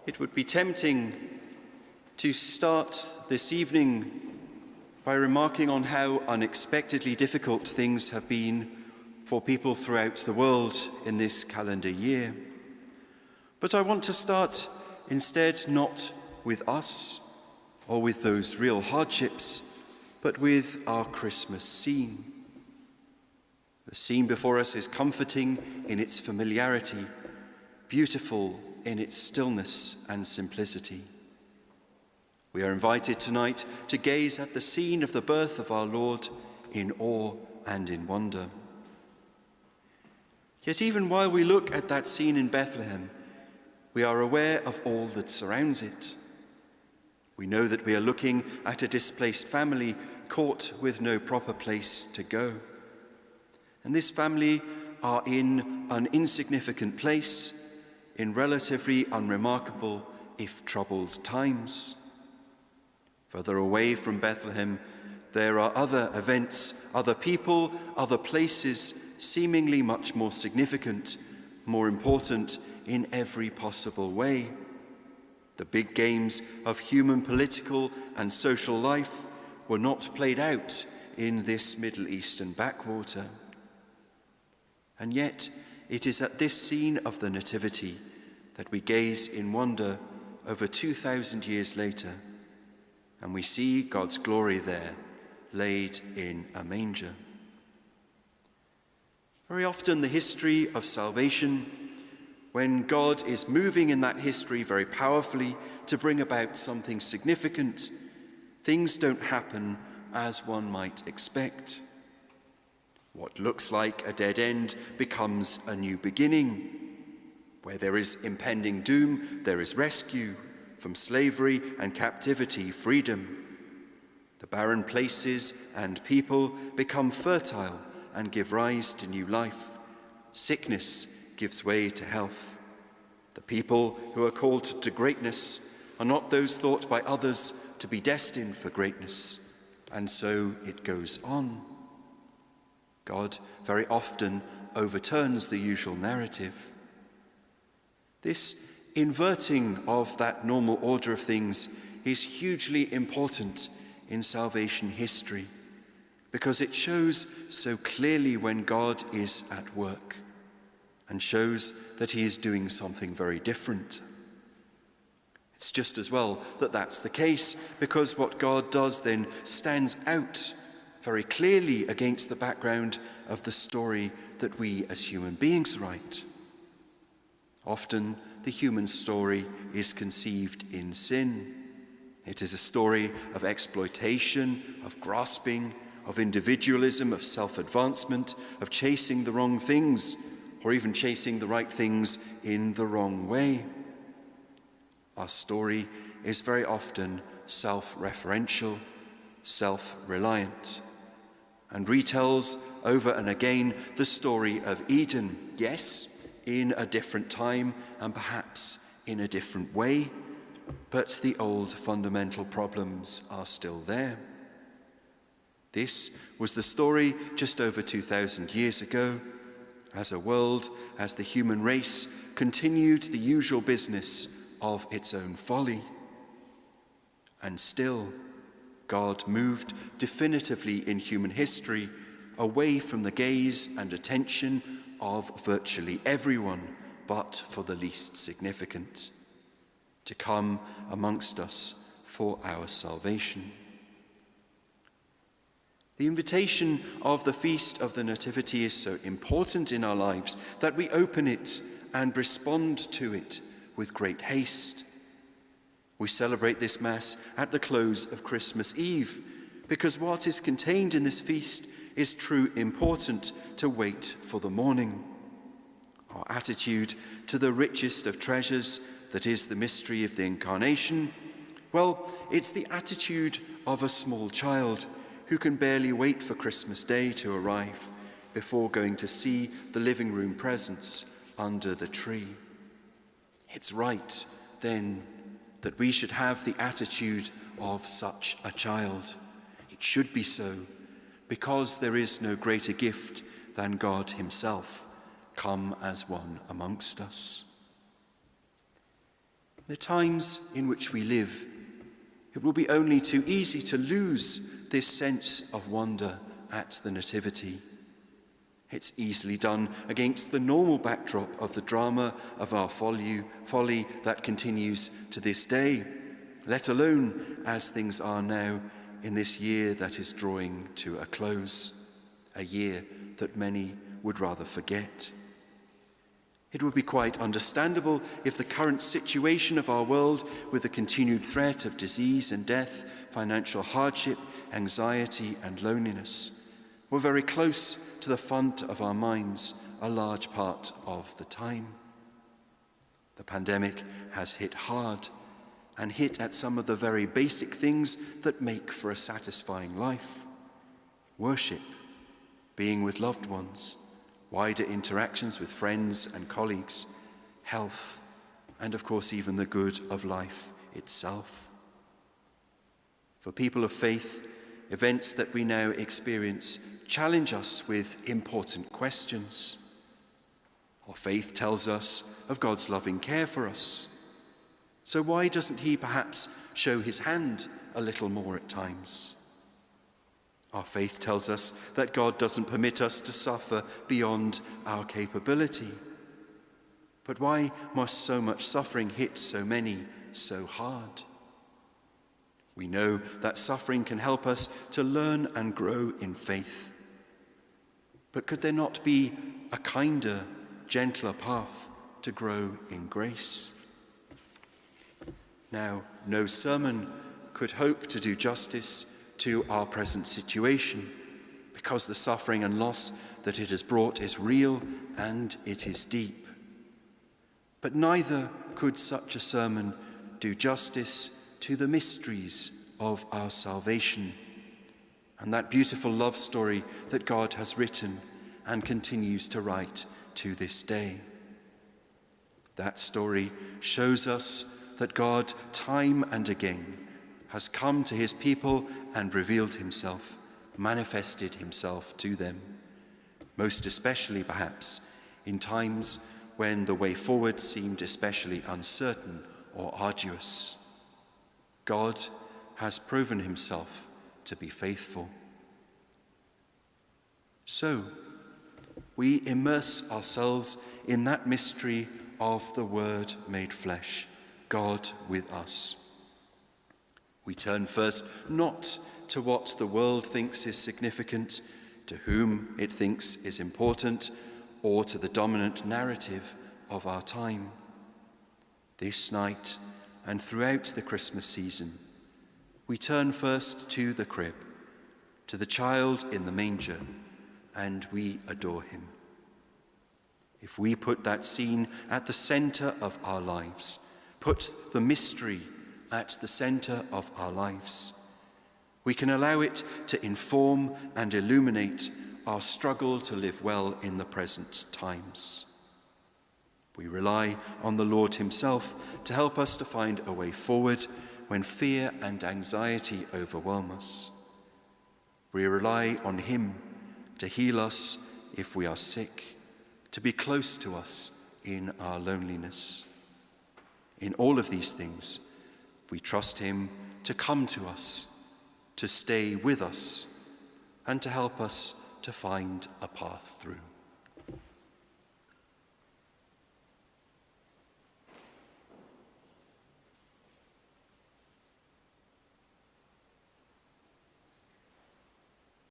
It would be tempting to start this evening by remarking on how unexpectedly difficult things have been for people throughout the world in this calendar year. But I want to start instead not with us or with those real hardships, but with our Christmas scene. The scene before us is comforting in its familiarity, beautiful in its stillness and simplicity. We are invited tonight to gaze at the scene of the birth of our Lord in awe and in wonder. Yet even while we look at that scene in Bethlehem, we are aware of all that surrounds it. We know that we are looking at a displaced family caught with no proper place to go. And this family are in an insignificant place, in relatively unremarkable, if troubled, times. Further away from Bethlehem, there are other events, other people, other places, seemingly much more significant, more important in every possible way. The big games of human political and social life were not played out in this Middle Eastern backwater. And yet, it is at this scene of the Nativity that we gaze in wonder over 2,000 years later, and we see God's glory there, laid in a manger. Very often the history of salvation, when God is moving in that history very powerfully to bring about something significant, things don't happen as one might expect. What looks like a dead end becomes a new beginning. Where there is impending doom, there is rescue. From slavery and captivity, freedom. The barren places and people become fertile and give rise to new life. Sickness gives way to health. The people who are called to greatness are not those thought by others to be destined for greatness. And so it goes on. God very often overturns the usual narrative. This inverting of that normal order of things is hugely important in salvation history because it shows so clearly when God is at work and shows that he is doing something very different. It's just as well that that's the case, because what God does then stands out very clearly against the background of the story that we as human beings write. Often the human story is conceived in sin. It is a story of exploitation, of grasping, of individualism, of self-advancement, of chasing the wrong things, or even chasing the right things in the wrong way. Our story is very often self-referential, self-reliant, and retells over and again the story of Eden, yes, in a different time and perhaps in a different way, but the old fundamental problems are still there. This was the story just over 2,000 years ago, as a world, as the human race continued the usual business of its own folly. And still, God moved definitively in human history away from the gaze and attention of virtually everyone, but for the least significant, to come amongst us for our salvation. The invitation of the Feast of the Nativity is so important in our lives that we open it and respond to it with great haste. We celebrate this Mass at the close of Christmas Eve, because what is contained in this feast is too important to wait for the morning. Our attitude to the richest of treasures, that is the mystery of the Incarnation, well, it's the attitude of a small child who can barely wait for Christmas Day to arrive before going to see the living room presents under the tree. It's right, then, that we should have the attitude of such a child. It should be so, because there is no greater gift than God himself, come as one amongst us. The times in which we live, it will be only too easy to lose this sense of wonder at the Nativity. It's easily done against the normal backdrop of the drama of our folly that continues to this day, let alone as things are now in this year that is drawing to a close, a year that many would rather forget. It would be quite understandable if the current situation of our world, with the continued threat of disease and death, financial hardship, anxiety and loneliness, were very close to the front of our minds a large part of the time. The pandemic has hit hard and hit at some of the very basic things that make for a satisfying life: worship, being with loved ones, wider interactions with friends and colleagues, health, and of course even the good of life itself. For people of faith, events that we now experience challenge us with important questions. Our faith tells us of God's loving care for us. So why doesn't he perhaps show his hand a little more at times? Our faith tells us that God doesn't permit us to suffer beyond our capability. But why must so much suffering hit so many so hard? We know that suffering can help us to learn and grow in faith. But could there not be a kinder, gentler path to grow in grace? Now, no sermon could hope to do justice to our present situation, because the suffering and loss that it has brought is real and it is deep. But neither could such a sermon do justice to the mysteries of our salvation and that beautiful love story that God has written and continues to write to this day. That story shows us that God, time and again, has come to his people and revealed himself, manifested himself to them, most especially perhaps in times when the way forward seemed especially uncertain or arduous. God has proven himself to be faithful. So, we immerse ourselves in that mystery of the Word made flesh, God with us. We turn first not to what the world thinks is significant, to whom it thinks is important, or to the dominant narrative of our time. This night and throughout the Christmas season, we turn first to the crib, to the child in the manger, and we adore him. If we put that scene at the center of our lives, put the mystery at the center of our lives, we can allow it to inform and illuminate our struggle to live well in the present times. We rely on the Lord himself to help us to find a way forward when fear and anxiety overwhelm us. We rely on him to heal us if we are sick, to be close to us in our loneliness. In all of these things, we trust him to come to us, to stay with us, and to help us to find a path through.